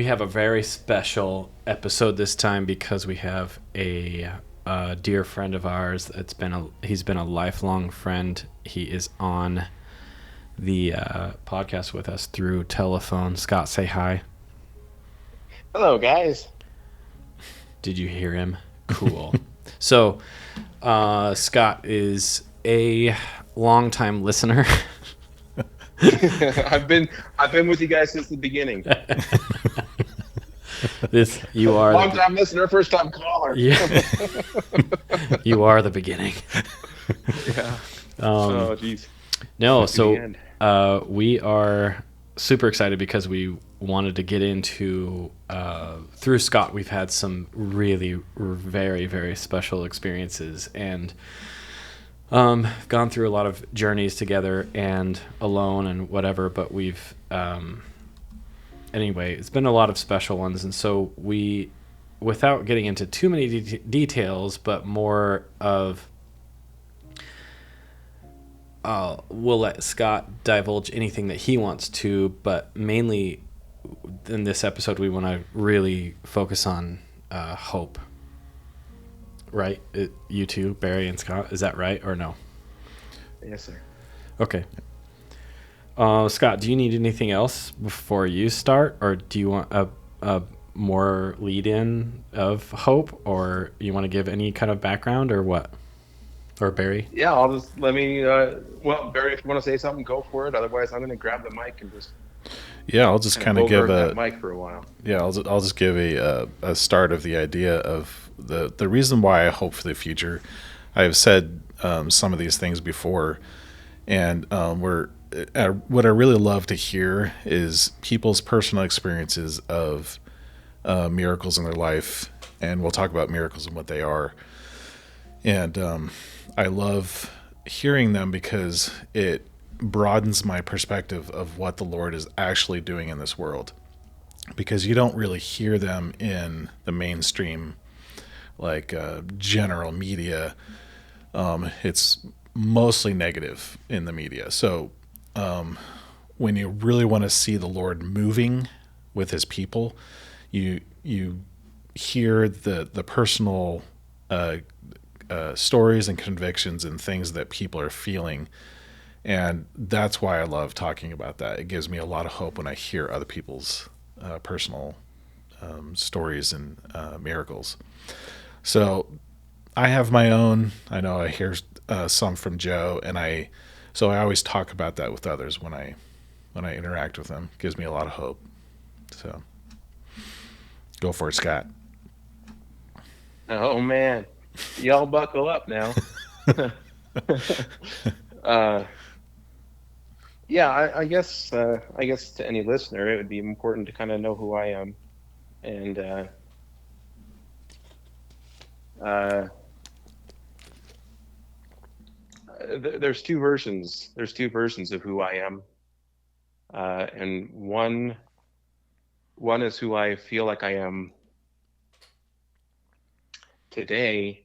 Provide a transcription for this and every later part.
have a very special episode this time because we have a dear friend of ours. He's been a lifelong friend. He is on the podcast with us through telephone. Scott, say hi. Hello, guys. Did you hear him? Cool. So, Scott is a longtime listener. I've been with you guys since the beginning. You are Long time listener, first time caller. Yeah. You are the beginning. Yeah. Oh, geez. No, Lucky the so end. we are super excited because we wanted to get into through Scott. We've had some really very very special experiences and gone through a lot of journeys together and alone and whatever. But we've anyway, it's been a lot of special ones, and so we, without getting into too many details, but more of we'll let Scott divulge anything that he wants to, but mainly in this episode, we want to really focus on hope. Right? You two, Barry and Scott, is that right or no? Yes, sir. Okay. Scott, do you need anything else before you start, or do you want a more lead-in of hope, or you want to give any kind of background, or what? Or Barry? Yeah, I'll just let me. Well, Barry, if you want to say something, go for it. Otherwise, I'm going to grab the mic and just Yeah, I'll just kind of kind of give bogart that a mic for a while. yeah, I'll just give a start of the idea of the reason why I hope for the future. I have said some of these things before, and what I really love to hear is people's personal experiences of miracles in their life, and we'll talk about miracles and what they are. And I love hearing them because it broadens my perspective of what the Lord is actually doing in this world. Because you don't really hear them in the mainstream, like general media. It's mostly negative in the media. So when you really want to see the Lord moving with His people, you hear the personal stories and convictions and things that people are feeling. And that's why I love talking about that. It gives me a lot of hope when I hear other people's personal stories and miracles. So I have my own. I know I hear some from Joe, and so I always talk about that with others when I interact with them. It gives me a lot of hope. So go for it, Scott. Oh man, y'all buckle up now. uh, yeah, I guess to any listener, it would be important to kind of know who I am, and uh, there's two versions. There's two versions of who I am, and one is who I feel like I am today,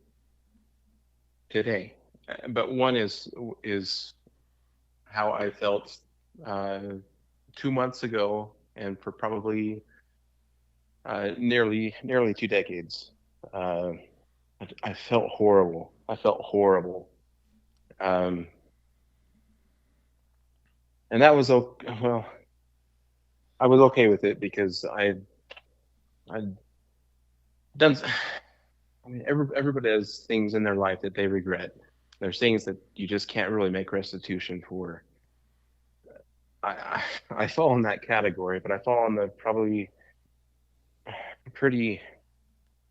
today, but one is how I felt uh, 2 months ago, and for probably nearly 2 decades. Uh, I felt horrible. I felt horrible. Um, and that was well, I was okay with it because I'd done. I mean, everybody has things in their life that they regret. There's things that you just can't really make restitution for. I fall in that category, but I fall in the probably pretty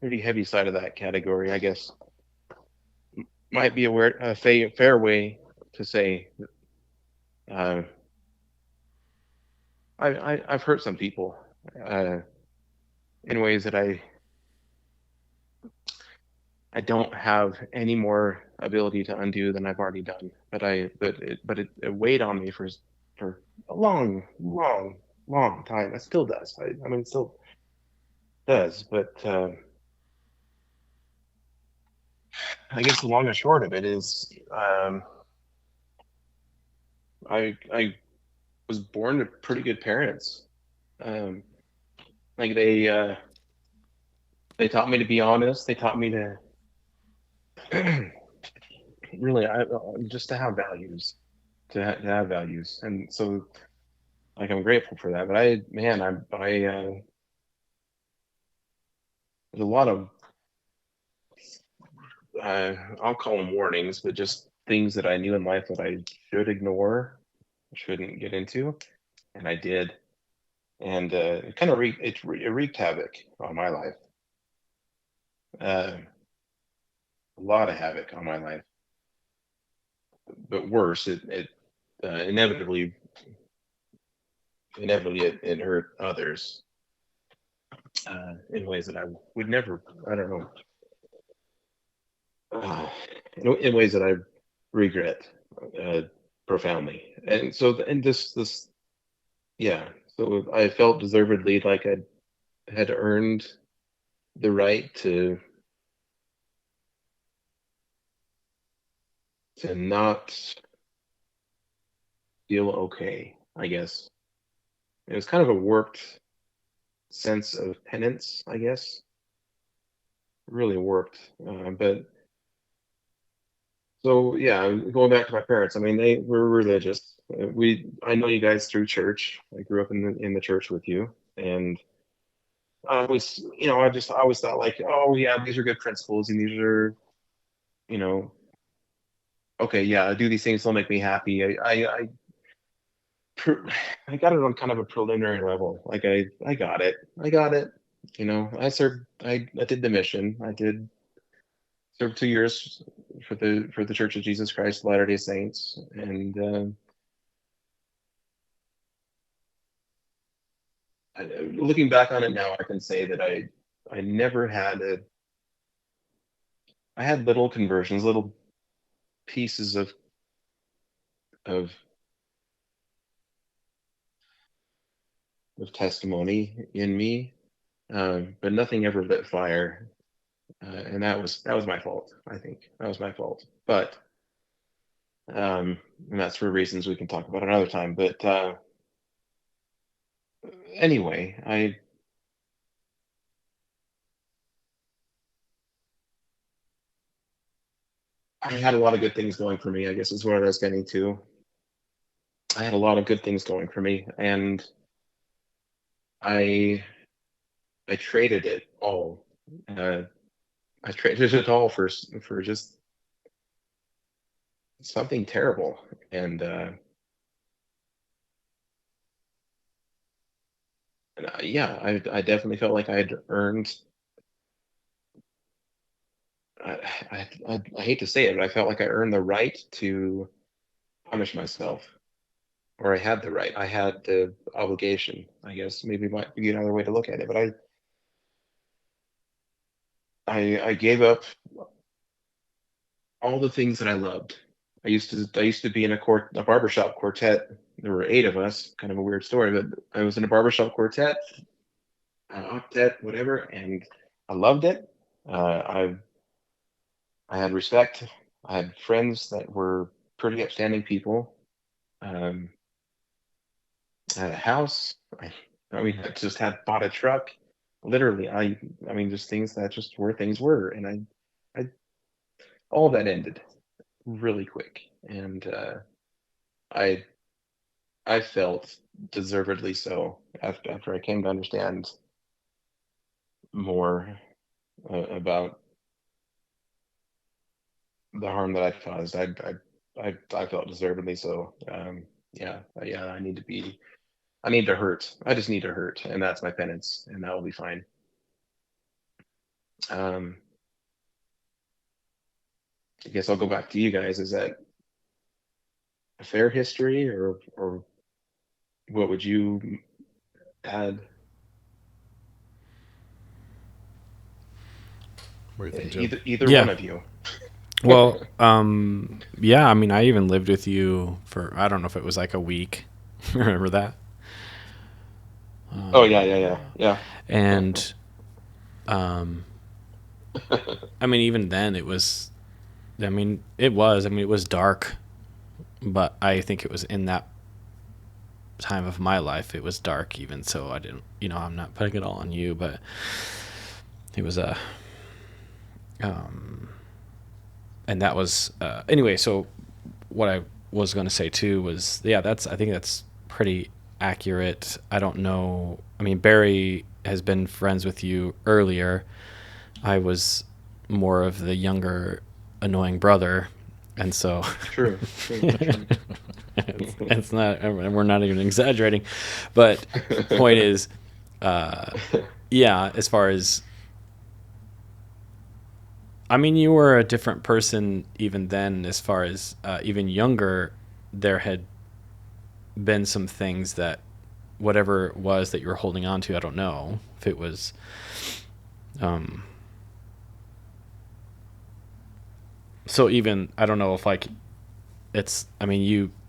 pretty heavy side of that category, I guess. Might be a fair way to say. Uh, I've hurt some people uh, in ways that I don't have any more ability to undo than I've already done. It weighed on me for a long time. It still does. I mean, it still does. But I guess the long and short of it is, I was born to pretty good parents. Um, Like they taught me to be honest. They taught me to really just to have values, to have values, and so like I'm grateful for that. But there's a lot of I'll call them warnings, but just things that I knew in life that I should ignore, shouldn't get into, and I did, and it kind of it wreaked havoc on my life. A lot of havoc on my life, but worse, it inevitably it hurt others in ways that I would never. I don't know. In ways that I regret uh, profoundly, and so and this yeah. So I felt deservedly like I had earned the right to not feel okay. I guess it was kind of a warped sense of penance. I guess really warped, but. So yeah, going back to my parents. I mean, they were religious. I know you guys through church. I grew up in the church with you, and I always thought like, oh yeah, these are good principles, and these are, you know, okay, yeah, I do these things. They'll make me happy. Pre- I got it on kind of a preliminary level. Like I got it. I got it. I served. I did the mission. I did served 2 years for the Church of Jesus Christ of Latter-day Saints, and looking back on it now, I can say that I never had I had little conversions, little pieces of of testimony in me, but nothing ever lit fire, and that was my fault. I think that was my fault, but and that's for reasons we can talk about another time. But anyway, I had a lot of good things going for me, I guess is what I was getting to. I had a lot of good things going for me, and I I traded it all. Uh, I traded it all for just something terrible, and yeah, I definitely felt like I had earned. I, I hate to say it, but I felt like I earned the right to punish myself, or I had the right. I had the obligation. I guess maybe might be another way to look at it, but I gave up all the things that I loved. I used to be in a barbershop quartet. There were eight of us. Kind of a weird story, but I was in a barbershop quartet, octet, whatever, and I loved it. I had respect. I had friends that were pretty upstanding people. Um, I had a house. I mean, I just had bought a truck. Literally, I mean, just things that just were things were, and I all that ended really quick, and I I felt deservedly so after I came to understand more about the harm that I caused. I felt deservedly so. Yeah. I need to hurt. I just need to hurt, and that's my penance, and that will be fine. Um, I guess I'll go back to you guys. Is that a fair history, or what would you add? What do you think, Joe? Either Yeah. one of you. Well, yeah, I mean, I even lived with you for, I don't know if it was like a week. Remember that? Oh yeah. And, I mean, even then it was dark, but I think it was in that time of my life, it was dark even, so I didn't, I'm not putting it all on you, but it was a, and that was, anyway, so what I was going to say too was, yeah, I think that's pretty accurate. I don't know. I mean, Barry has been friends with you earlier. I was more of the younger, annoying brother. And so True. it's not, we're not even exaggerating, but point is, yeah, as far as, I mean, you were a different person even then, as far as even younger, there had been some things that whatever it was that you were holding on to, I don't know if it was, so even, I don't know if like I mean,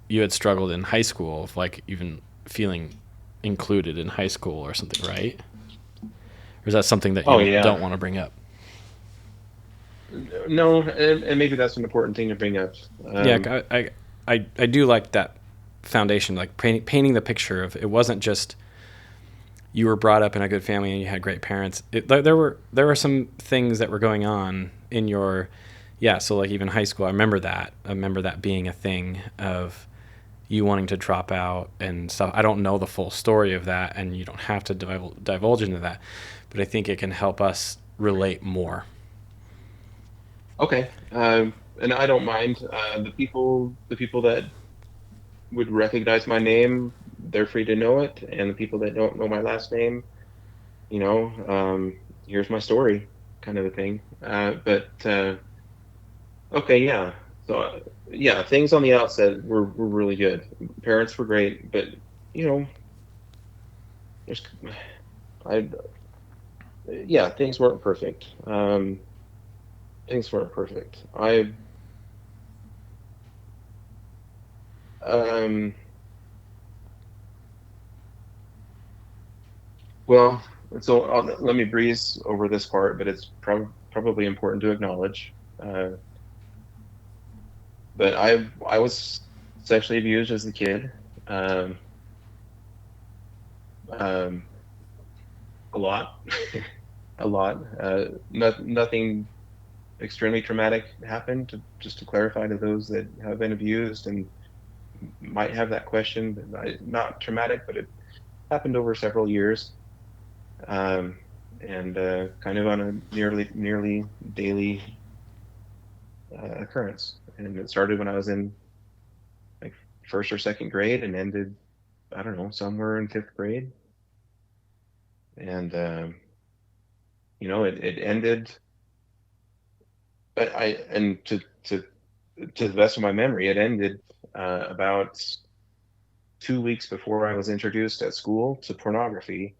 you had struggled in high school, of like even feeling included in high school or something, right? Or is that something that Oh you yeah. don't want to bring up? No, and maybe that's an important thing to bring up. Yeah, I do like that foundation, like painting the picture of, it wasn't just you were brought up in a good family and you had great parents. There were some things that were going on in your, yeah. So like even high school, I remember that. I remember that being a thing of you wanting to drop out and stuff. I don't know the full story of that, and you don't have to divulge into that, but I think it can help us relate more. Okay. And I don't mind. The people that would recognize my name, they're free to know it, and the people that don't know my last name, you know, here's my story, kind of a thing. But okay, yeah. So yeah, things on the outset were really good. Parents were great, but you know, there's I yeah, things weren't perfect. Things weren't perfect. Um well, so let me breeze over this part, but it's probably important to acknowledge. But I was sexually abused as a kid, um, um, a lot, a lot. Nothing extremely traumatic happened. Just to clarify to those that have been abused and might have that question, but not traumatic, but it happened over several years, um, and kind of on a nearly daily occurrence. And it started when I was in like first or second grade and ended, I don't know, somewhere in fifth grade. And it ended, but I and to the best of my memory, it ended about 2 weeks before I was introduced at school to pornography,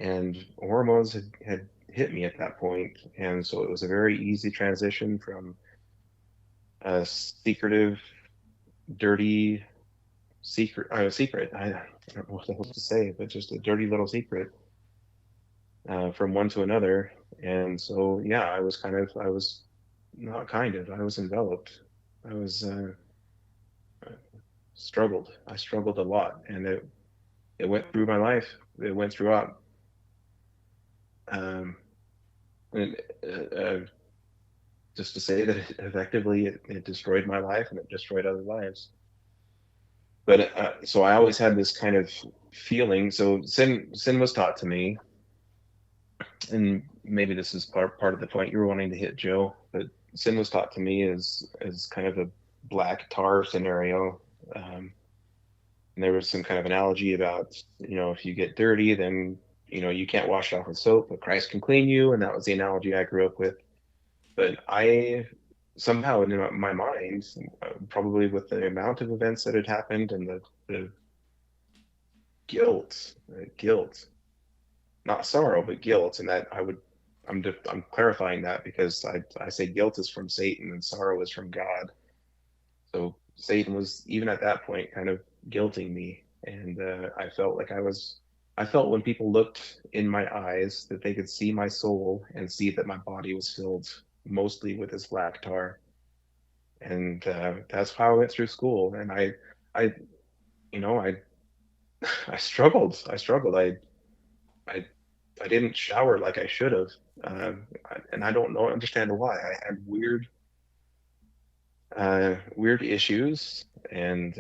and hormones had hit me at that point, and so it was a very easy transition from a secretive, dirty secret. I don't know what the hell to say, but just a dirty little secret, from one to another. And so, yeah, I was not kind of, I was enveloped. I was struggled. I struggled a lot, and it went through my life. It went throughout. Um, and just to say that it destroyed my life and it destroyed other lives. But so I always had this kind of feeling. So sin was taught to me, and maybe this is part of the point you were wanting to hit, Joe. But sin was taught to me as kind of a black tar scenario. Um, and there was some kind of analogy about, if you get dirty, then you can't wash it off with soap, but Christ can clean you, and that was the analogy I grew up with. But I somehow in my mind, probably with the amount of events that had happened and the guilt, not sorrow, but guilt, and that I'm clarifying that because I say guilt is from Satan and sorrow is from God. So Satan was even at that point kind of guilting me, and I felt when people looked in my eyes that they could see my soul and see that my body was filled mostly with this black tar, and that's how I went through school. And I, you know, I I struggled. I I didn't shower like I should have, and I don't know understand why. I had weird issues, and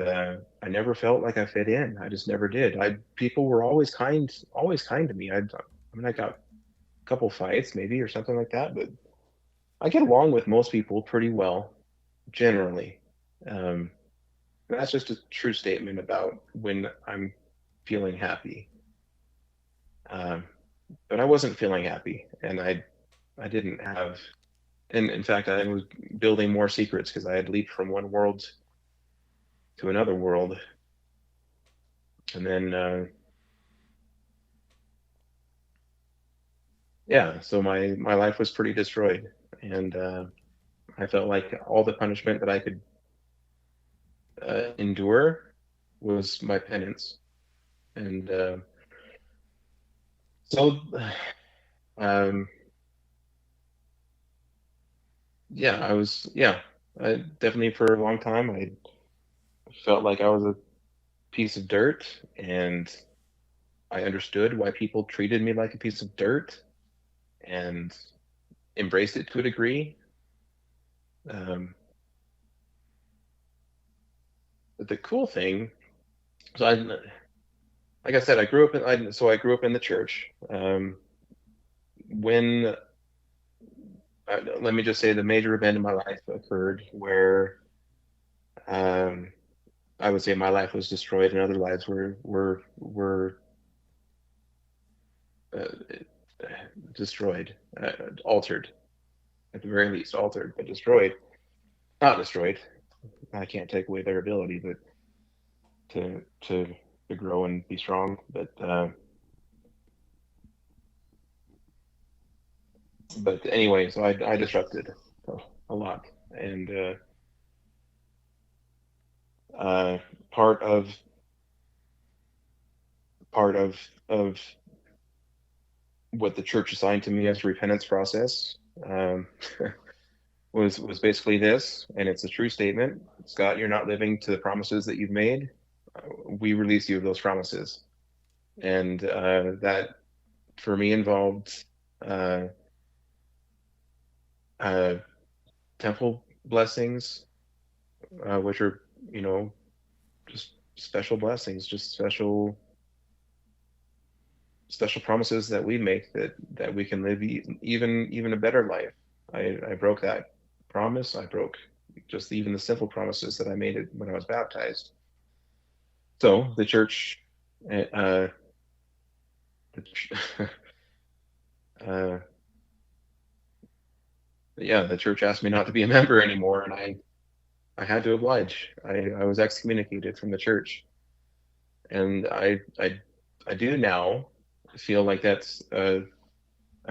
I never felt like I fit in. I just never did. I People were always kind to me. I mean, I got a couple fights maybe or something like that, but I get along with most people pretty well generally. Um, that's just a true statement about when I'm feeling happy. Um, but I wasn't feeling happy, and I didn't have. And in fact, I was building more secrets because I had leaped from one world to another world, and then yeah, so my life was pretty destroyed, and I felt like all the punishment that I could endure was my penance, and so um, yeah, I definitely for a long time I felt like I was a piece of dirt, and I understood why people treated me like a piece of dirt, and embraced it to a degree. Um, but the cool thing, so like I said, I grew up in the church. When Let me just say, the major event in my life occurred where um, I would say my life was destroyed, and other lives were destroyed, altered at the very least, altered, but destroyed. Not destroyed. I can't take away their ability, but to grow and be strong. But anyway, so I disrupted a lot, and uh, part of part of what the church assigned to me as a repentance process um, was basically this, and it's a true statement. Scott, you're not living to the promises that you've made. We release you of those promises, and that for me involved uh, uh, temple blessings, which are you know just special blessings, just special promises that we make that we can live even a better life. I broke that promise. I broke just even the simple promises that I made it when I was baptized. So the church, uh, the, ch- uh, yeah, the church asked me not to be a member anymore, and I had to oblige. I was excommunicated from the church, and I do now feel like that's a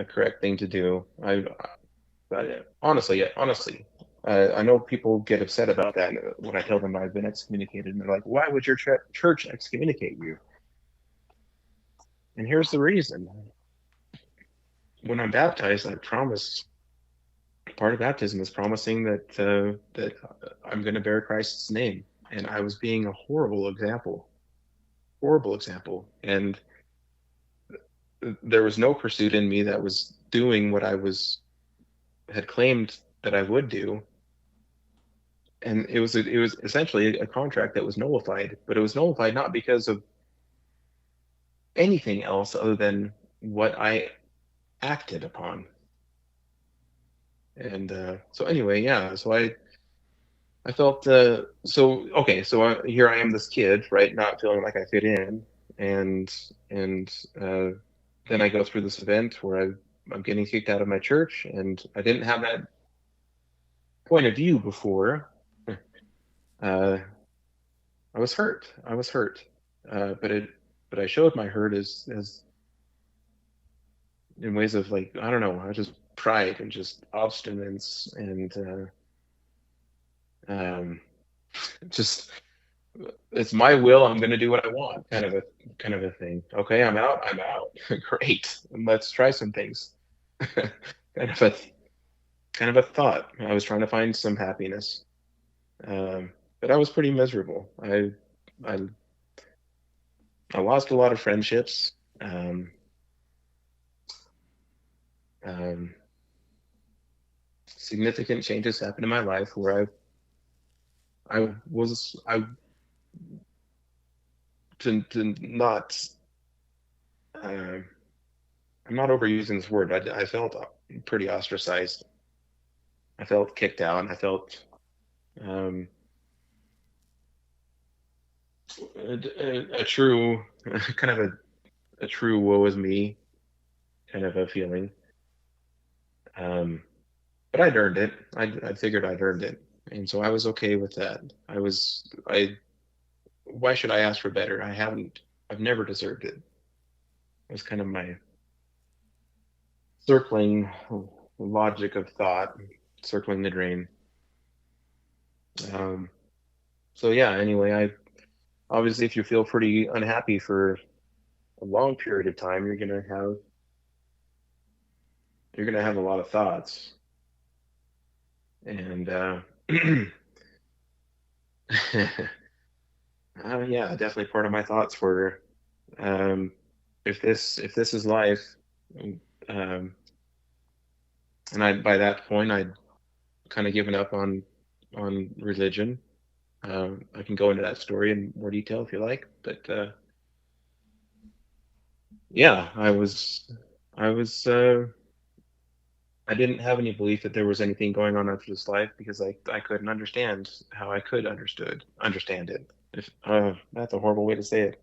correct thing to do. Honestly, I know people get upset about that when I tell them I've been excommunicated, and they're like, "Why would your church excommunicate you?" And here's the reason: when I'm baptized, I promise. Part of baptism is promising that I'm going to bear Christ's name, and I was being a horrible example, and there was no pursuit in me that was doing what I was had claimed that I would do, and it was essentially a contract that was nullified, but it was nullified not because of anything else other than what I acted upon. And so anyway, yeah. So I felt so okay. So here I am, this kid, right, not feeling like I fit in, and and uh, then I go through this event where I'm getting kicked out of my church, and I didn't have that point of view before. Uh, I was hurt. I was hurt, but I showed my hurt as in ways of like I don't know, I just pride and just obstinance and um, just it's my will. I'm going to do what I want, kind of a thing. Okay, I'm out. I'm out. Great. Let's try some things. kind of a kind of a thought. I was trying to find some happiness, but I was pretty miserable. I I lost a lot of friendships. Um, um, Significant changes happened in my life where I to not uh, I'm not overusing this word. I felt pretty ostracized. I felt kicked out. I felt um, a true kind of a true woe is me kind of a feeling. Um, but I'd earned it. I figured I'd earned it, and so I was okay with that. I. Why should I ask for better? I haven't. I've never deserved it. It was kind of my circling logic of thought, circling the drain. Um, so yeah. Anyway, I obviously, if you feel pretty unhappy for a long period of time, you're gonna have a lot of thoughts, and yeah, definitely part of my thoughts were, um, if this is life, um, and I by that point I'd kind of given up on religion. I can go into that story in more detail if you like, but yeah, I was I didn't have any belief that there was anything going on after this life because I couldn't understand how I could understand it. If That's a horrible way to say it.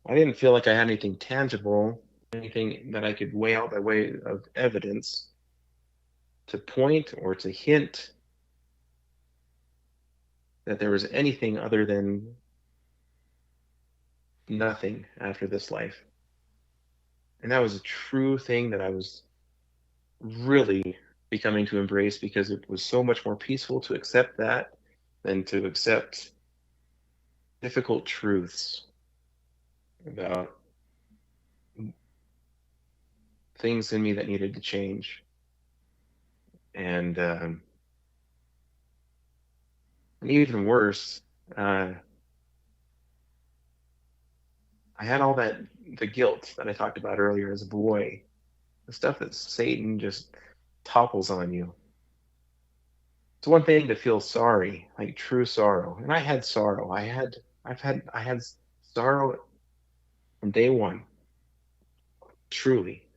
I didn't feel like I had anything tangible, anything that I could weigh out by way of evidence to point or to hint that there was anything other than nothing after this life. And that was a true thing that I was really becoming to embrace because it was so much more peaceful to accept that than to accept difficult truths about things in me that needed to change. And even worse, uh, I had all the guilt that I talked about earlier as a boy, the stuff that Satan just topples on you. It's one thing to feel sorry, like true sorrow, and I had sorrow. I had sorrow from day one, truly.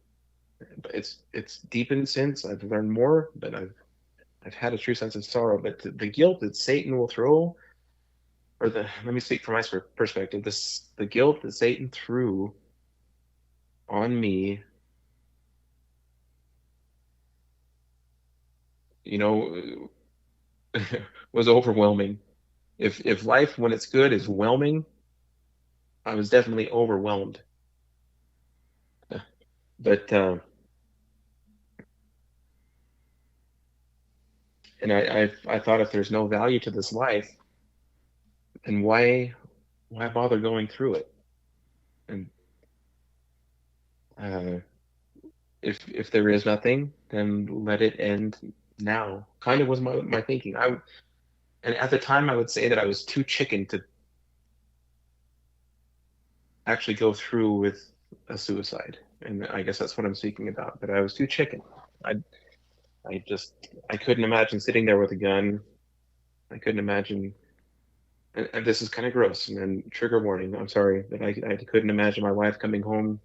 But it's deepened since. I've learned more, but I've had a true sense of sorrow. But the guilt that Satan will throw, or the let me speak from my perspective, the guilt that Satan threw on me, you know, was overwhelming. If life when it's good is whelming, I was definitely overwhelmed. But and I thought if there's no value to this life, then why bother going through it? And uh, if there is nothing, then let it end now. Kind of was my thinking. And at the time I would say that I was too chicken to actually go through with a suicide. And I guess that's what I'm speaking about. But I was too chicken. I I just I couldn't imagine sitting there with a gun. I couldn't imagine, and this is kind of gross. And then trigger warning. I'm sorry, but I couldn't imagine my wife coming home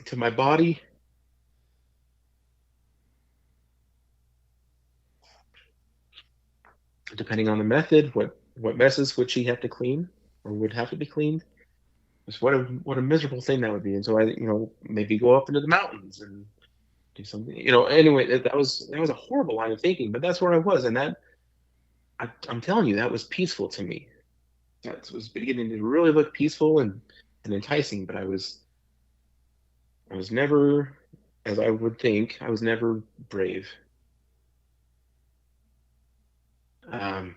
to my body, depending on the method. What messes would she have to clean, or would have to be cleaned? Just what a miserable thing that would be. And so I, maybe go up into the mountains and do something. Anyway, that was a horrible line of thinking, but that's where I was, and I'm telling you, that was peaceful to me. That was beginning to really look peaceful and enticing, but I was never, as I would think, I was never brave. Um,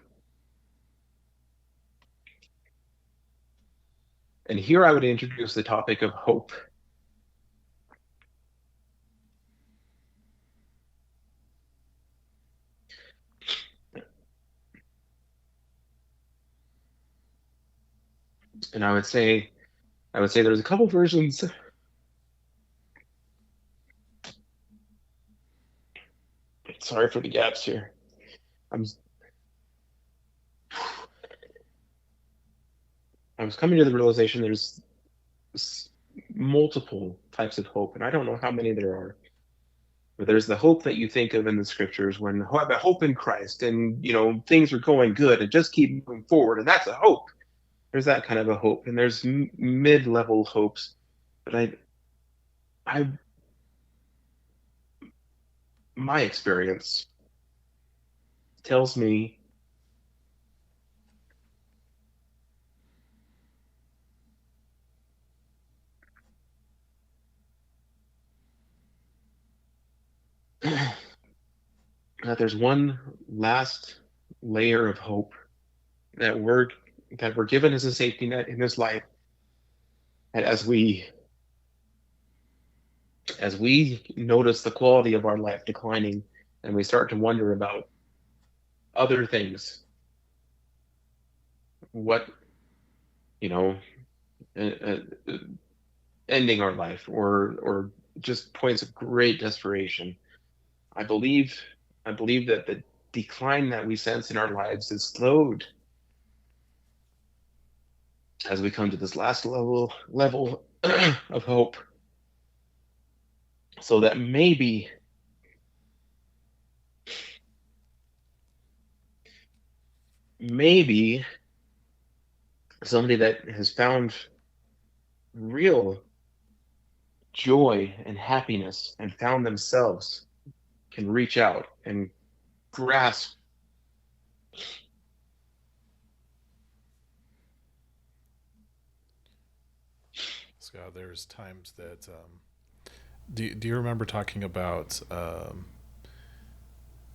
and here I would introduce the topic of hope. And I would say there's a couple versions. Sorry for the gaps here. I'm I was coming to the realization there's multiple types of hope, and I don't know how many there are. But there's the hope that you think of in the scriptures when have a hope in Christ, and things are going good, and just keep moving forward, and that's a hope. There's that kind of a hope, and there's mid-level hopes. But I, my experience tells me that there's one last layer of hope that we're given as a safety net in this life, and as we notice the quality of our life declining, and we start to wonder about other things, what you know uh, uh, ending our life, or just points of great desperation. I believe I believe that the decline that we sense in our lives is slowed as we come to this last level of hope, so that maybe somebody that has found real joy and happiness and found themselves can reach out and grasp. Scott, there's times that do you remember talking about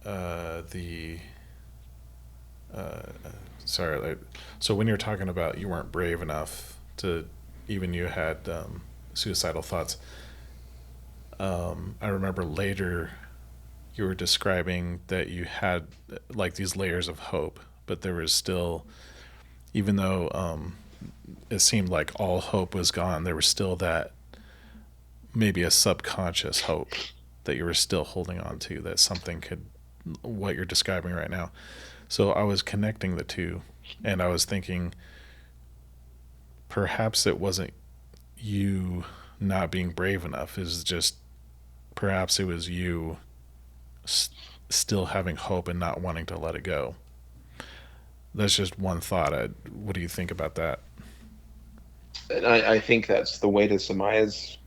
the sorry, so when you're talking about you weren't brave enough to, even you had suicidal thoughts. I remember later you were describing that you had like these layers of hope, but there was still, even though it seemed like all hope was gone, there was still that maybe a subconscious hope that you were still holding on to, that something could, what you're describing right now. So I was connecting the two, and I was thinking perhaps it wasn't you not being brave enough, is just perhaps it was you s- still having hope and not wanting to let it go. That's just one thought. What do you think about that? And I think that's the way to surmise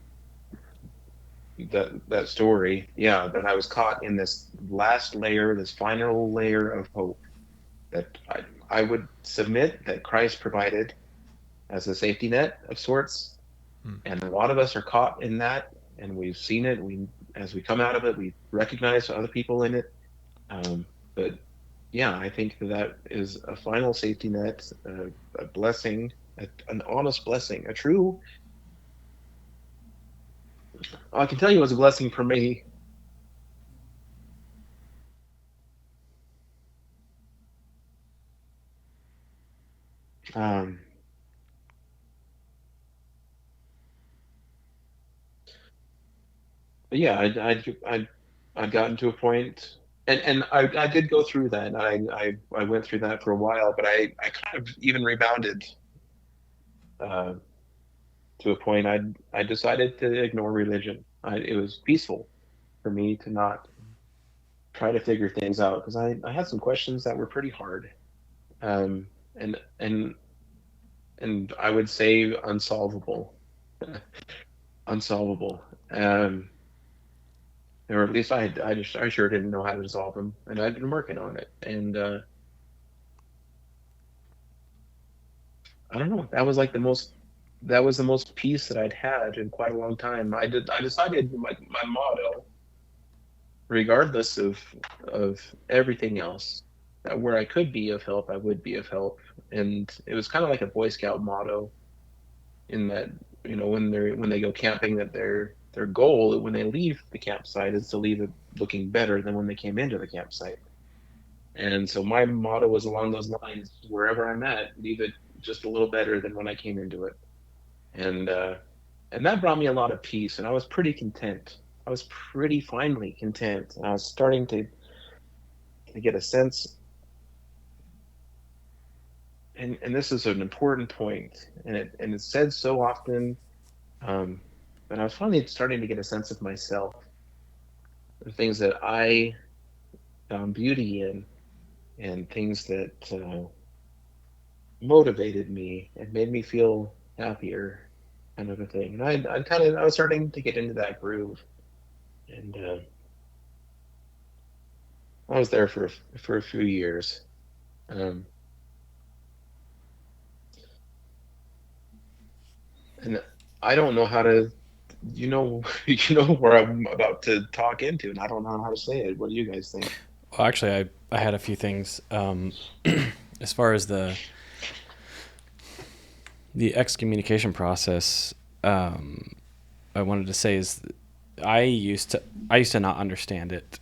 that story. Yeah, that I was caught in this last layer, this final layer of hope that I would submit that Christ provided as a safety net of sorts. Hmm. And a lot of us are caught in that, and we've seen it. As we come out of it, we recognize other people in it. But yeah, I think that is a final safety net, a blessing, an honest blessing, a true. I can tell you, it was a blessing for me. Um, but yeah, I'd gotten to a point, and I did go through that. I went through that for a while, but I kind of even rebounded uh, to a point. I decided to ignore religion. It was peaceful for me to not try to figure things out, because I had some questions that were pretty hard, um, and and and I would say unsolvable, unsolvable. Um, or at least I sure didn't know how to resolve them, and I've been working on it. And I don't know. That was the most peace that I'd had in quite a long time. I decided my motto, regardless of everything else, that where I could be of help, I would be of help. And it was kind of like a Boy Scout motto, in that when they go camping, that their goal when they leave the campsite is to leave it looking better than when they came into the campsite. And so my motto was along those lines: wherever I'm at, leave it just a little better than when I came into it, and that brought me a lot of peace, and I was pretty content. I was pretty finally content, and I was starting to get a sense. And this is an important point, and it's said so often, but I was finally starting to get a sense of myself, the things that I found beauty in, and things that motivated me and made me feel happier, kind of a thing. And I was starting to get into that groove, and I was there for a few years. Um, and I don't know how to, you know where I'm about to talk into, and I don't know how to say it. What do you guys think? Well, actually, I had a few things. As far as the excommunication process, I wanted to say is I used to not understand it,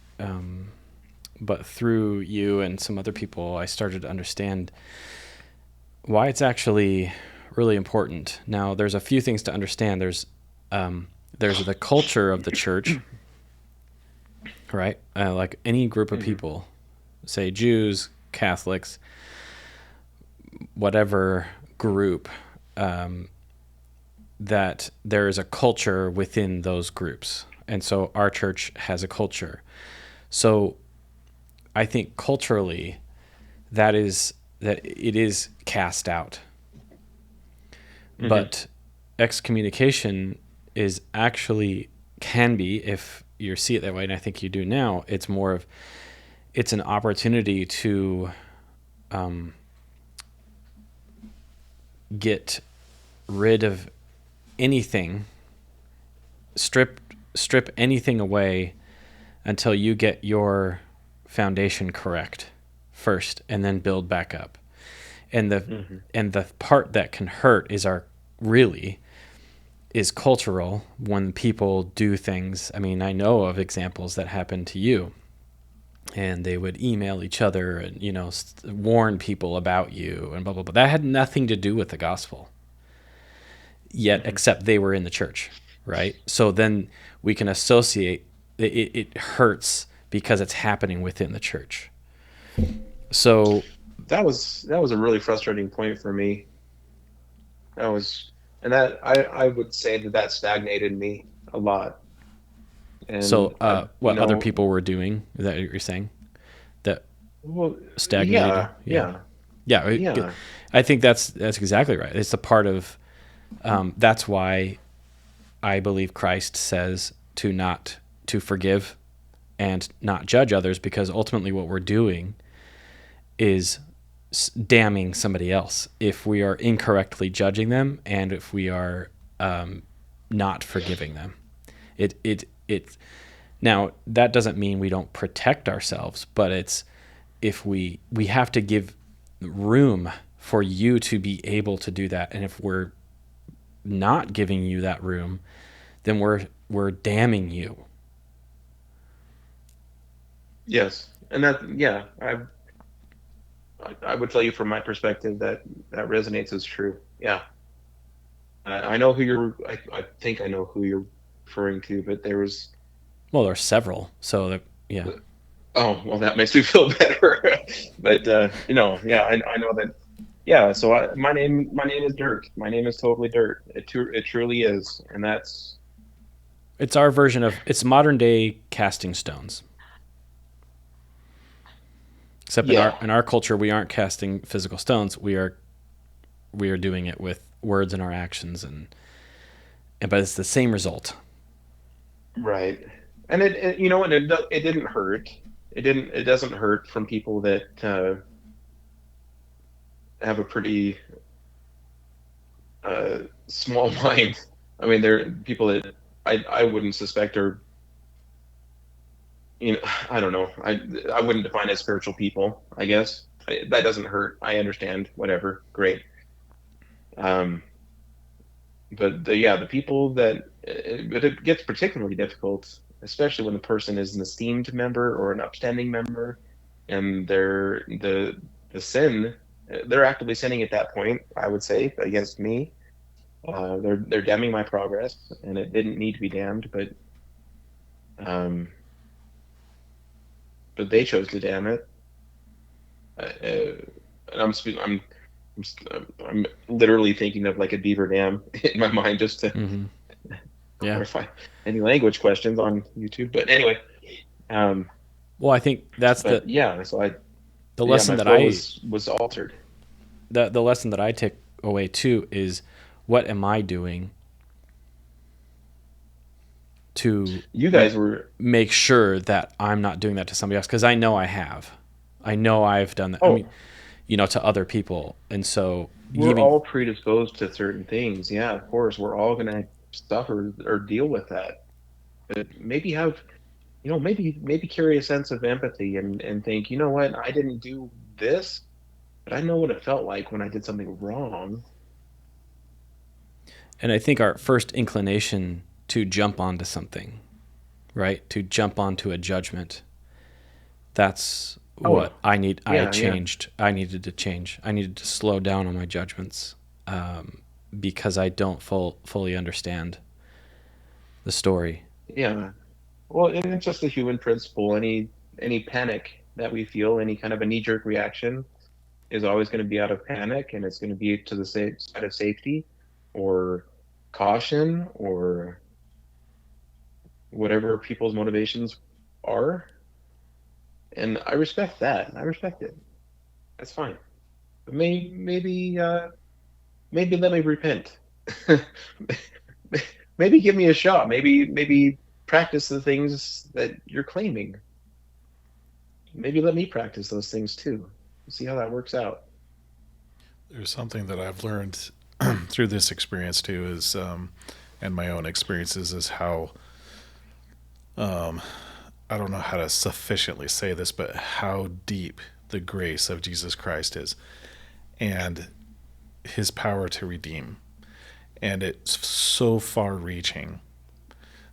but through you and some other people, I started to understand why it's actually really important. Now, there's a few things to understand. There's the culture of the church, right? Like any group of people, say Jews, Catholics, whatever group, that there is a culture within those groups. And so our church has a culture. So I think culturally that it is cast out. But excommunication is actually can be, if you see it that way, and I think you do now, it's an opportunity to get rid of anything, strip anything away until you get your foundation correct first, and then build back up. And the part that can hurt is cultural, when people do things. I mean, I know of examples that happened to you, and they would email each other and, warn people about you and blah, blah, blah. That had nothing to do with the gospel yet, except they were in the church, right? So then we can associate it hurts because it's happening within the church. So That was a really frustrating point for me. That was, and that I would say that stagnated me a lot. And what other people were doing, is that what you're saying? That well, stagnated you? yeah. I think that's exactly right. It's a part of, that's why I believe Christ says to forgive and not judge others, because ultimately what we're doing is damning somebody else if we are incorrectly judging them, and if we are not forgiving them. It now, that doesn't mean we don't protect ourselves, but it's, if we have to give room for you to be able to do that, and if we're not giving you that room, then we're damning you. Yes, and I would tell you from my perspective that resonates as true. Yeah, I know who I think I know who you're referring to, but there was. Well, there are several, so yeah. Oh, well, that makes me feel better. But yeah, I know that. Yeah, so my name is Dirt. My name is totally Dirt. It truly is, and it's our version of, it's modern day casting stones. Except in our culture, we aren't casting physical stones. We are doing it with words and our actions, but it's the same result. Right. And it didn't hurt. It doesn't hurt from people that have a pretty small mind. I mean, there are people that I wouldn't suspect are, I don't know. I wouldn't define as spiritual people, I guess. That doesn't hurt. I understand. Whatever. Great. But the people but it gets particularly difficult, especially when the person is an esteemed member or an upstanding member, and the sin they're actively sinning at that point, I would say, against me. They're damning my progress, and it didn't need to be damned, um, but they chose to damn it. And I'm literally thinking of like a beaver dam in my mind just to Mm-hmm. Yeah. clarify any language questions on YouTube. But anyway, Well, I think that's but yeah, so the yeah, lesson my that flow I was altered. the lesson that I take away too is, what am I doing to You guys were make sure that I'm not doing that to somebody else? Because I know I have. I know I've done that. I oh, mean, to other people. And so we're even, all predisposed to certain things. Yeah, of course, we're all gonna suffer or deal with that. But maybe maybe carry a sense of empathy and think, you know what, I didn't do this, but I know what it felt like when I did something wrong. and I think our first inclination to jump onto something, right? To jump onto a judgment. That's Oh, what I need. I yeah, yeah, changed. I needed to change. I needed to slow down on my judgments, because I don't fully understand the story. yeah. Well, and it's just a human principle. Any panic that we feel, any kind of a knee-jerk reaction, is always going to be out of panic, and it's going to be to the side of safety or caution or whatever people's motivations are. And I respect that. I respect it. That's fine. But maybe let me repent. Maybe give me a shot. Maybe practice the things that you're claiming. Maybe let me practice those things too. See how that works out. There's something that I've learned through this experience too is, and my own experiences is how, I don't know how to sufficiently say this, but how deep the grace of Jesus Christ is and his power to redeem. And it's so far reaching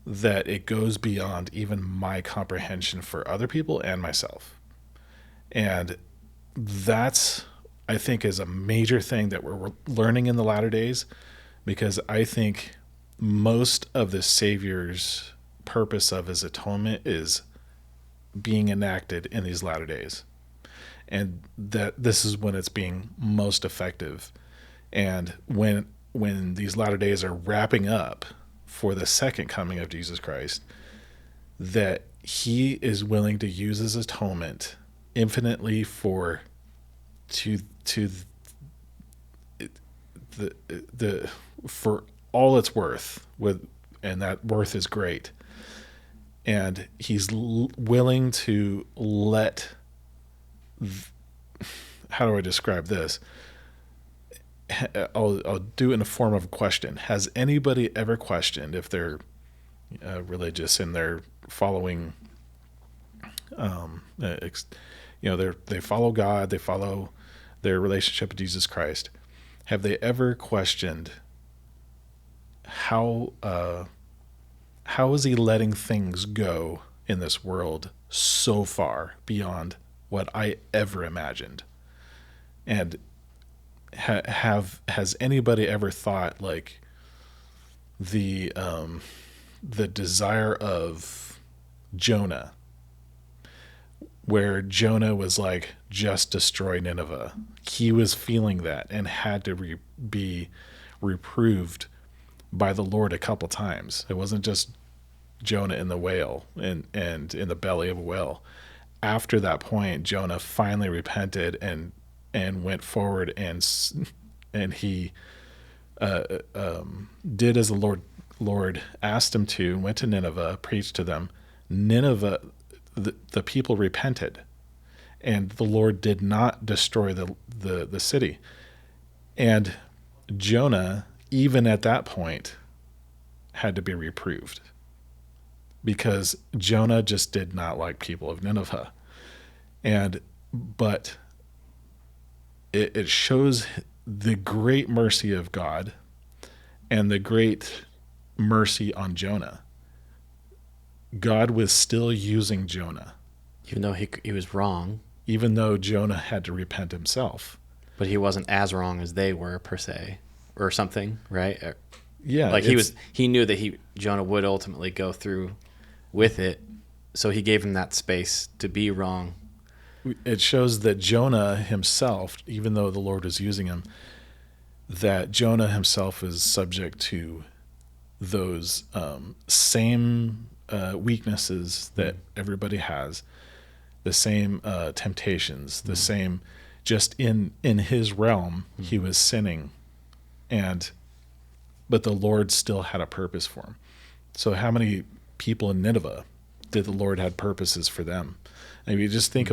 that it goes beyond even my comprehension for other people and myself. And that's, I think, is a major thing that we're learning in the latter days, because I think most of the Savior's purpose of his atonement is being enacted in these latter days, and that this is when it's being most effective. And when these latter days are wrapping up for the second coming of Jesus Christ, that he is willing to use his atonement infinitely to the for all it's worth, and that worth is great. And he's willing to let, how do I describe this? I'll do it in the form of a question. Has anybody ever questioned, if they're religious and they're following, they follow God, they follow their relationship with Jesus Christ, have they ever questioned how is he letting things go in this world so far beyond what I ever imagined? And has anybody ever thought, like, the desire of Jonah, where Jonah was like, just destroy Nineveh? He was feeling that and had to be reproved by the Lord a couple times. It wasn't just Jonah in the whale and in the belly of a whale. After that point, Jonah finally repented and went forward, and he did as the Lord asked him to, and went to Nineveh, preached to them. Nineveh, the people repented, and the Lord did not destroy the city. And Jonah, even at that point, had to be reproved, because Jonah just did not like people of Nineveh. But it shows the great mercy of God and the great mercy on Jonah. God was still using Jonah, Even though he was wrong. even though Jonah had to repent himself. but he wasn't as wrong as they were per se, or something, right? Yeah, Like he knew that Jonah would ultimately go through with it, so he gave him that space to be wrong. it shows that Jonah himself, even though the Lord was using him, that Jonah himself is subject to those same weaknesses that everybody has, the same temptations, the same. Just in his realm, he was sinning, but the Lord still had a purpose for him. So how many people in Nineveh did the Lord had purposes for them? And if you just think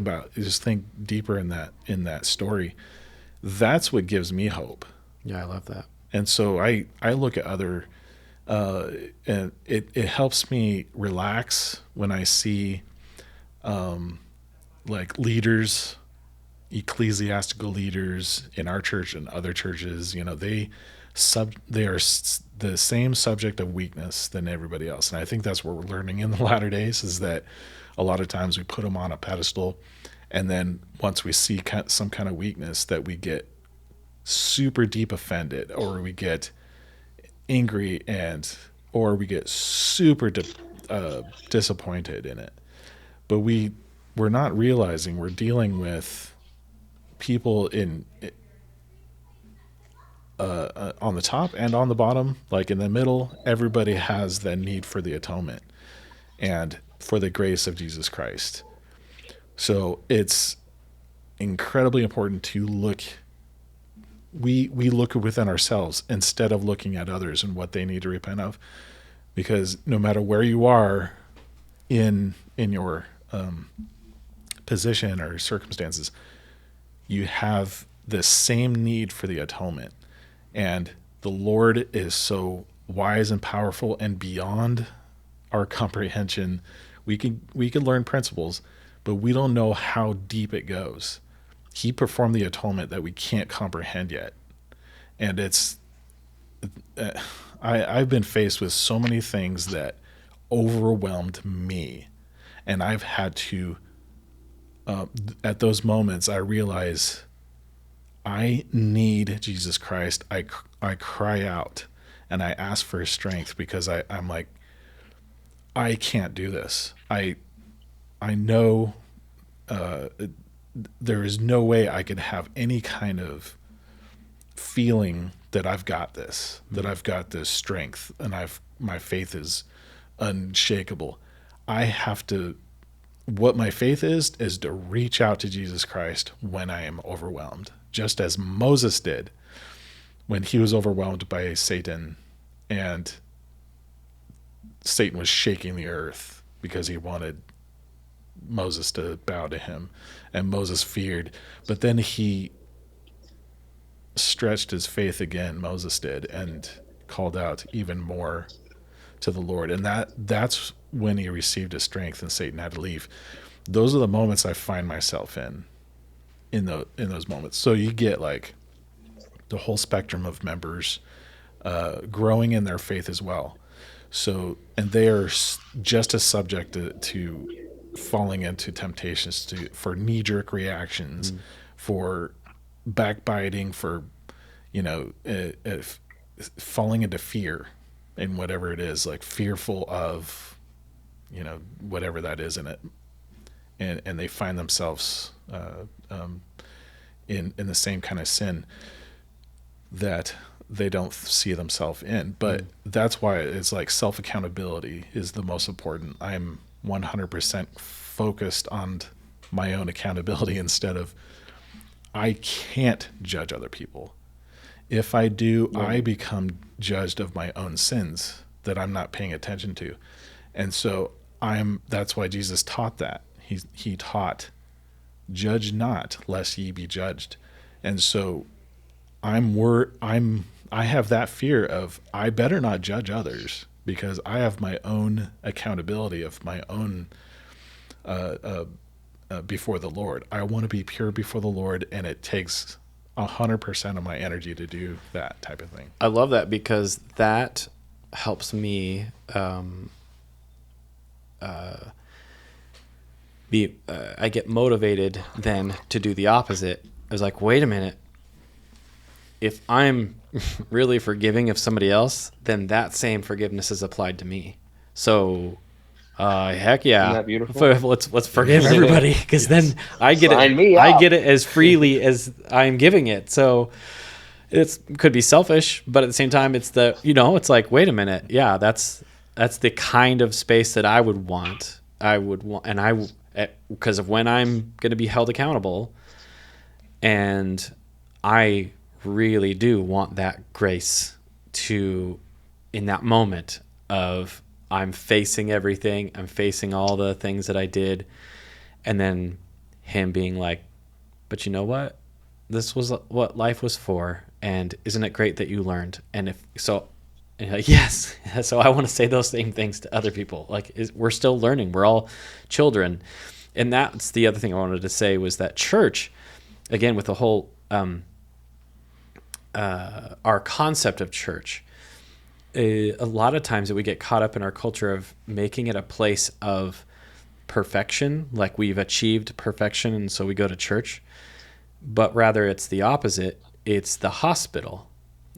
deeper in that story, that's what gives me hope. Yeah, I love that. And so I look at other, and it helps me relax when I see, like leaders, ecclesiastical leaders in our church and other churches. They are the same subject of weakness than everybody else, and I think that's what we're learning in the latter days, is that a lot of times we put them on a pedestal, and then once we see some kind of weakness, that we get super deep offended, or we get angry, or we get super disappointed in it. But we're not realizing we're dealing with people on the top and on the bottom, like in the middle. Everybody has that need for the atonement and for the grace of Jesus Christ. So it's incredibly important to look. We look within ourselves instead of looking at others and what they need to repent of, because no matter where you are in your position or circumstances, you have the same need for the atonement. And the Lord is so wise and powerful and beyond our comprehension. We can learn principles, but we don't know how deep it goes. He performed the atonement that we can't comprehend yet. And I've been faced with so many things that overwhelmed me. And I've had to, at those moments, I realize I need Jesus Christ. I cry out and I ask for his strength, because I'm like, I can't do this. I know there is no way I could have any kind of feeling that I've got this, strength, and my faith is unshakable. I have to, what my faith is to reach out to Jesus Christ when I am overwhelmed, just as Moses did when he was overwhelmed by Satan, and Satan was shaking the earth because he wanted Moses to bow to him, and Moses feared. But then he stretched his faith again, Moses did, and called out even more to the Lord. And that's when he received his strength and Satan had to leave. Those are the moments I find myself in those moments. So you get like the whole spectrum of members growing in their faith as well. So, and they are just as subject to falling into temptations, for knee-jerk reactions, for backbiting, for falling into fear in whatever it is, like fearful of whatever that is in it, and they find themselves in the same kind of sin that they don't see themselves in. But that's why it's like self-accountability is the most important. I'm 100% focused on my own accountability instead of, I can't judge other people. If I do, I become judged of my own sins that I'm not paying attention to. And so that's why Jesus taught that. He taught, judge not lest ye be judged. And so I have that fear of, I better not judge others, because I have my own accountability of my own before the Lord. I want to be pure before the Lord, and it takes 100% of my energy to do that type of thing. I love that, because that helps me I get motivated then to do the opposite. I was like, wait a minute, if I'm really forgiving of somebody else, then that same forgiveness is applied to me. So, heck yeah, Isn't that beautiful? let's forgive everybody, because then I get Sign it. me I up. get it as freely as I'm giving it. So it could be selfish, but at the same time, it's it's like, wait a minute, yeah, that's the kind of space that I would want. Because of when I'm going to be held accountable, and I really do want that grace to, in that moment of I'm facing everything, I'm facing all the things that I did, and then him being like, but you know what? This was what life was for, and isn't it great that you learned? And if so, and you're like, yes. So I want to say those same things to other people. Like, we're still learning. We're all children. And that's the other thing I wanted to say, was that church, again, with the whole our concept of church, a lot of times that we get caught up in our culture of making it a place of perfection, like we've achieved perfection, and so we go to church. But rather, it's the opposite. It's the hospital.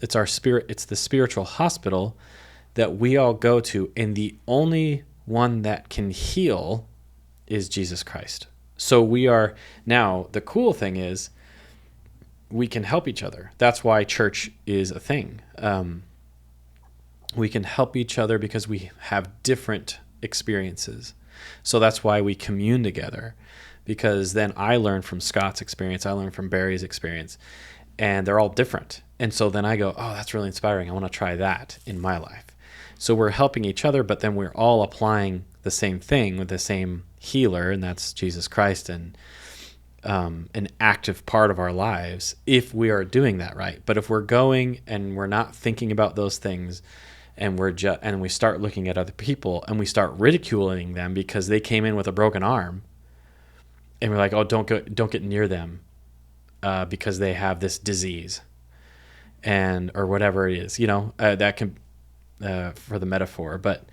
It's the spiritual hospital that we all go to, and the only one that can heal is Jesus Christ. So we are now, the cool thing is we can help each other. That's why church is a thing. We can help each other because we have different experiences. So that's why we commune together, because then I learn from Scott's experience, I learn from Barry's experience, and they're all different. And so then I go, oh, that's really inspiring. I want to try that in my life. So we're helping each other, but then we're all applying the same thing with the same healer, and that's Jesus Christ, and an active part of our lives if we are doing that right. But if we're going and we're not thinking about those things, and we start looking at other people and we start ridiculing them because they came in with a broken arm, and we're like, oh, don't get near them because they have this disease, or whatever it is, that can for the metaphor. But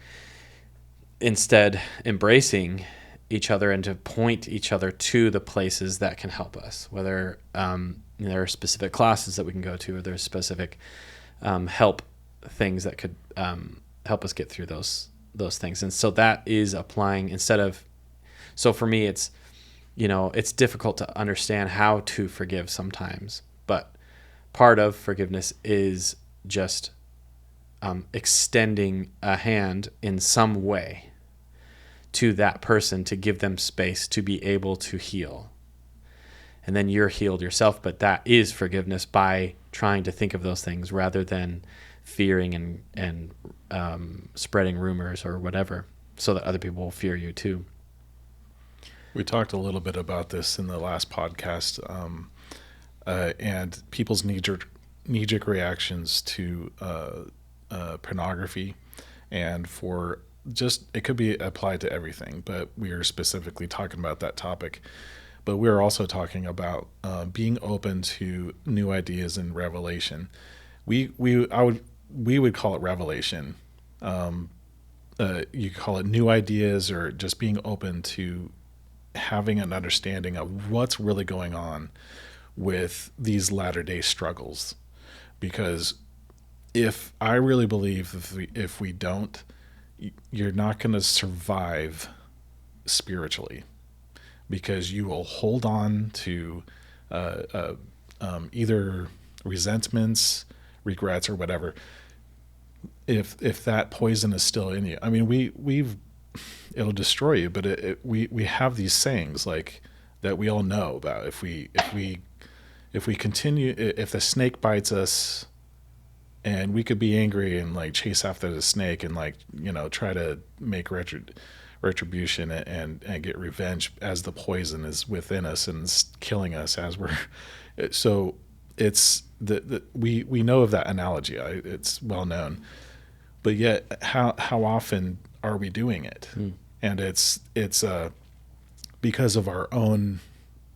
instead, embracing each other and to point each other to the places that can help us, whether there are specific classes that we can go to, or there's specific help things that could help us get through those things. And so that is applying so for me, it's difficult to understand how to forgive sometimes, but part of forgiveness is just extending a hand in some way to that person to give them space to be able to heal. And then you're healed yourself, but that is forgiveness, by trying to think of those things rather than fearing and spreading rumors or whatever, so that other people will fear you too. We talked a little bit about this in the last podcast, and people's knee-jerk reactions to pornography, and it could be applied to everything, but we are specifically talking about that topic. But we're also talking about being open to new ideas and revelation. We would call it revelation. You call it new ideas, or just being open to having an understanding of what's really going on with these latter-day struggles. Because if I really believe if we don't, you're not going to survive spiritually, because you will hold on to either resentments, regrets, or whatever. If that poison is still in you, I mean, it'll destroy you. But we have these sayings like that we all know about. If we continue, if the snake bites us, and we could be angry and like chase after the snake and try to make retribution and get revenge as the poison is within us and it's killing us as we're. So it's we know of that analogy. It's well known, but yet how often are we doing it? And it's because of our own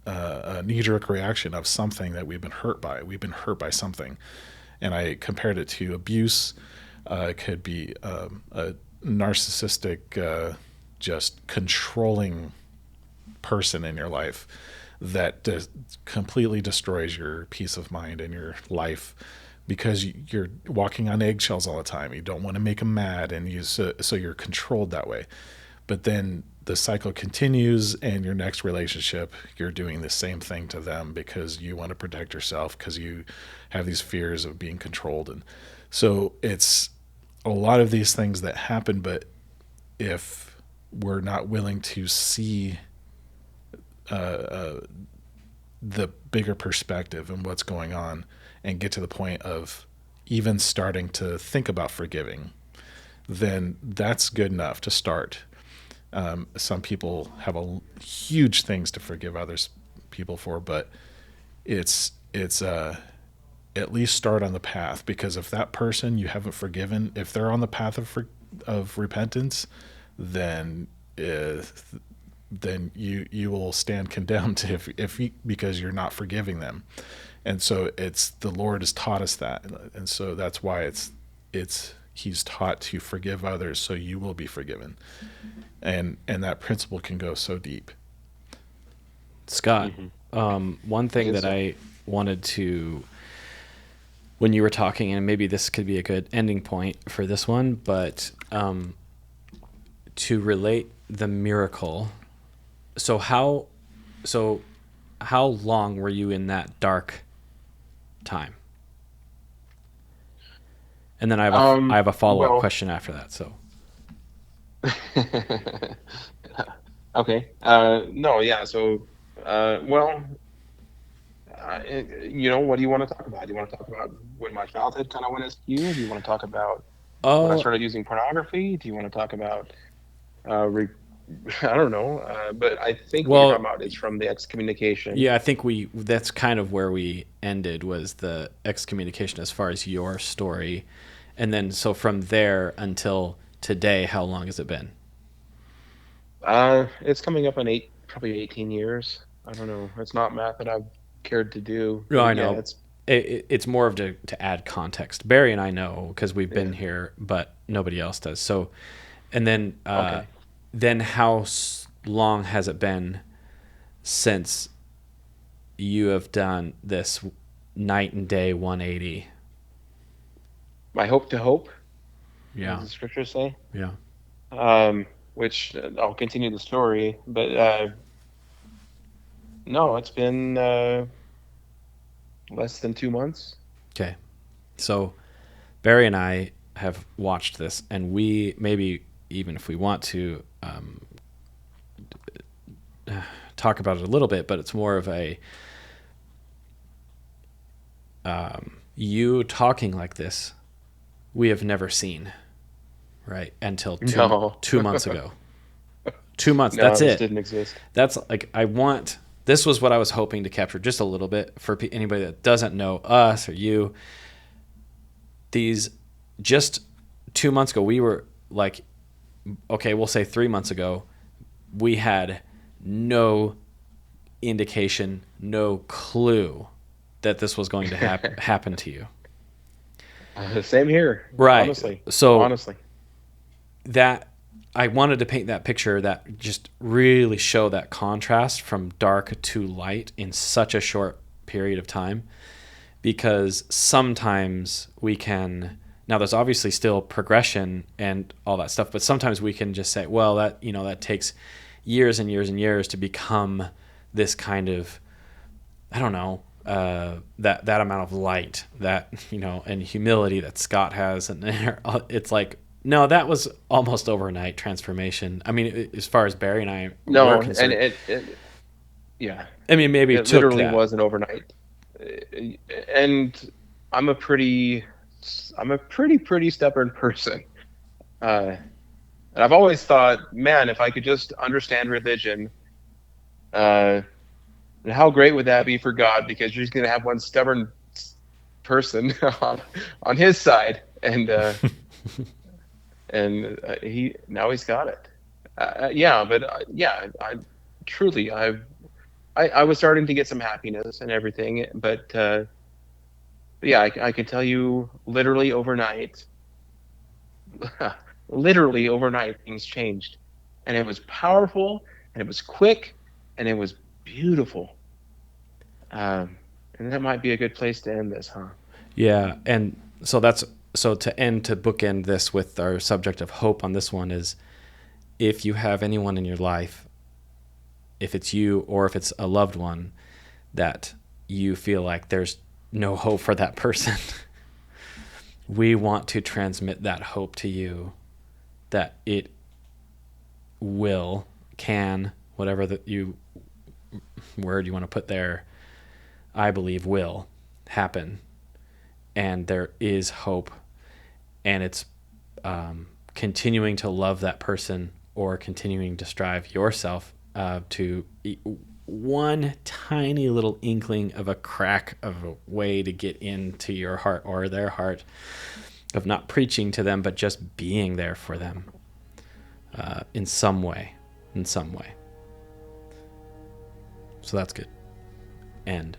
knee-jerk reaction of something that we've been hurt by. We've been hurt by something. And I compared it to abuse. It could be a narcissistic, just controlling person in your life that completely destroys your peace of mind and your life because you're walking on eggshells all the time. You don't want to make them mad, and so you're controlled that way. But then the cycle continues, and your next relationship, you're doing the same thing to them because you want to protect yourself because you have these fears of being controlled. And so it's a lot of these things that happen, but if we're not willing to see the bigger perspective and what's going on and get to the point of even starting to think about forgiving, then that's good enough to start. Some people have huge things to forgive others people for, but it's at least start on the path, because if that person you haven't forgiven, if they're on the path of repentance, then you will stand condemned because you're not forgiving them. And so it's the Lord has taught us that, and so that's why He's taught to forgive others so you will be forgiven, and that principle can go so deep. Scott, one thing that I wanted to, when you were talking, and maybe this could be a good ending point for this one, but to relate the miracle. So how long were you in that dark time? And then I have a follow-up question after that. So. Okay. No, yeah. So, what do you want to talk about? Do you want to talk about when my childhood kind of went askew? Do you want to talk about when I started using pornography? Do you want to talk about, I don't know, but I think what you're talking about is from the excommunication. Yeah, I think that's kind of where we ended, was the excommunication as far as your story. And then, so from there until today, how long has it been? It's coming up on probably 18 years. I don't know. It's not math that I've cared to do. No, I know. It's more of to add context. Barry and I know because we've been here, but nobody else does. So, and then, then how long has it been since you have done this night and day 180? My hope to hope. Yeah. As the scriptures say. Yeah. Which I'll continue the story, but no, it's been less than 2 months. Okay. So Barry and I have watched this, and we, maybe even if we want to talk about it a little bit, but it's more of a you talking like this we have never seen, right? Until 2 months ago. 2 months. No, that's it. Didn't exist. That's like, this was what I was hoping to capture just a little bit for anybody that doesn't know us or you. Just 2 months ago, we were like, okay, we'll say 3 months ago, we had no indication, no clue that this was going to happen to you. Same here. Right. Honestly. So honestly, that I wanted to paint that picture that just really show that contrast from dark to light in such a short period of time, because sometimes we can, now there's obviously still progression and all that stuff, but sometimes we can just say, well, that takes years and years and years to become this kind of, I don't know, that amount of light that, and humility that Scott has. And it's like, no, that was almost overnight transformation. I mean, as far as Barry and I were concerned. And yeah. I mean, maybe it literally wasn't overnight. And I'm a pretty stubborn person. And I've always thought, man, if I could just understand religion, how great would that be for God? Because you're just going to have one stubborn person on his side, and he's got it. I was starting to get some happiness and everything, but I can tell you, literally overnight, things changed, and it was powerful, and it was quick, and it was beautiful. And that might be a good place to end this, huh? Yeah, and so to bookend this with our subject of hope on this one is, if you have anyone in your life, if it's you or if it's a loved one, that you feel like there's no hope for that person, we want to transmit that hope to you, that it can, whatever word you want to put there, I believe will happen. And there is hope, and it's continuing to love that person, or continuing to strive yourself to one tiny little inkling of a crack of a way to get into your heart or their heart, of not preaching to them, but just being there for them in some way. So that's good. End.